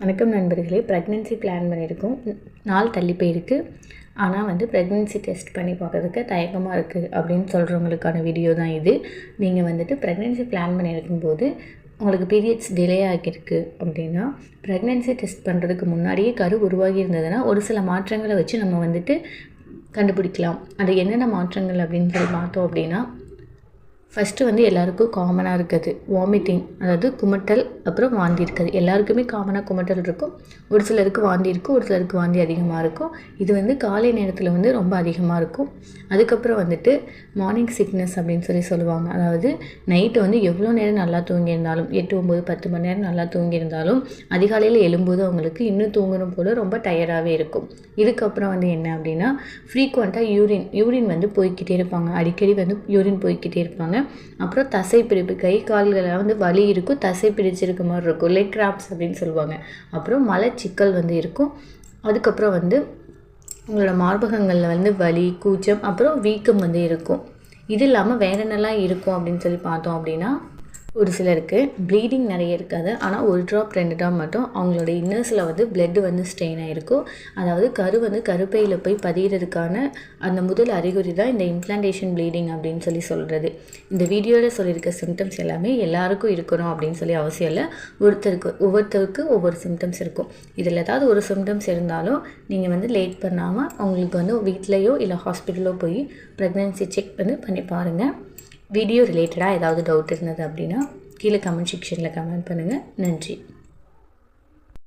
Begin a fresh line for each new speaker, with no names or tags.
வணக்கம் நண்பர்களே. Pregnancy plan பண்ணியிருக்கோம். நாள் தள்ளி போயிருக்கு. ஆனால் ப்ரெக்னென்சி டெஸ்ட் பண்ணி பார்க்கறதுக்கு தயக்கமாக இருக்குது அப்படின்னு சொல்கிறவங்களுக்கான வீடியோ தான் இது. நீங்கள் ப்ரெக்னென்சி பிளான் பண்ணியிருக்கும்போது உங்களுக்கு பீரியட்ஸ் டிலே ஆகியிருக்கு அப்படின்னா, ப்ரெக்னென்சி டெஸ்ட் பண்ணுறதுக்கு முன்னாடியே கரு உருவாகி இருந்ததுன்னா ஒரு சில மாற்றங்களை வச்சு நம்ம கண்டுபிடிக்கலாம். அது என்னென்ன மாற்றங்கள் அப்படின்னு சொல்லி பார்த்தோம் அப்படின்னா, ஃபஸ்ட்டு எல்லாருக்கும் காமனாக இருக்குது வாமிட்டிங், அதாவது குமட்டல், அப்புறம் வாந்தி இருக்குது. எல்லாருக்குமே காமனாக குமட்டல் இருக்கும். ஒரு சிலருக்கு வாந்தி இருக்கும், ஒரு சிலருக்கு வாந்தி அதிகமாக இருக்கும். இது காலை நேரத்தில் ரொம்ப அதிகமாக இருக்கும். அதுக்கப்புறம் மார்னிங் சிக்னஸ் அப்படின்னு சொல்லுவாங்க. அதாவது நைட்டு எவ்வளோ நேரம் நல்லா தூங்கியிருந்தாலும் 8, 9, 10 மணி நேரம் நல்லா தூங்கியிருந்தாலும் அதிகாலையில் எழும்போது அவங்களுக்கு இன்னும் தூங்கணும் போல் ரொம்ப டயர்டாகவே இருக்கும். இதுக்கப்புறம் என்ன அப்படின்னா, ஃப்ரீக்வெண்ட்டாக யூரின் போய்கிட்டே இருப்பாங்க. அடிக்கடி யூரின் போய்கிட்டே இருப்பாங்க. அப்புறம் தசை பிடிப்பு, கை கால்களில் வலி இருக்கும், தசை பிடிச்சிருக்க மாதிரி இருக்கும், லெக் கிராம்ப்ஸ் அப்படின்னு சொல்லுவாங்க. அப்புறம் மலச்சிக்கல் இருக்கும். அதுக்கப்புறம் உங்களோட மார்பகங்களில் வலி, கூச்சம், அப்புறம் வீக்கம் இருக்கும். இது இல்லாமல் வேற என்னெல்லாம் இருக்கும் அப்படின்னு சொல்லி பார்த்தோம் அப்படின்னா, ஒரு சிலருக்கு ப்ளீடிங் நிறைய இருக்காது. ஆனால் 1 ட்ராப் 2 ட்ராப் மட்டும் அவங்களோட இன்னர்ஸில் பிளட்டு ஸ்ட்ரெயின் ஆகிருக்கும். அதாவது கரு கருப்பையில் போய் பதிகிறதுக்கான அந்த முதல் அறிகுறி தான் இந்த இம்ப்ளான்டேஷன் ப்ளீடிங் அப்படின்னு சொல்கிறது. இந்த வீடியோவில் சொல்லியிருக்க சிம்டம்ஸ் எல்லாமே எல்லாருக்கும் இருக்கணும் அப்படின்னு அவசியம் இல்லை. ஒவ்வொருத்தருக்கு ஒவ்வொரு சிம்டம்ஸ் இருக்கும். இதில் ஏதாவது ஒரு சிம்டம்ஸ் இருந்தாலும் நீங்கள் லேட் பண்ணாமல் அவங்களுக்கு வீட்லேயோ இல்லை ஹாஸ்பிட்டலோ போய் ப்ரெக்னென்சி செக் பண்ணி பாருங்கள். வீடியோ ரிலேட்டடாக ஏதாவது டவுட் இருந்தது அப்படின்னா கீழே கமெண்ட் செக்ஷனில் கமெண்ட் பண்ணுங்கள். நன்றி.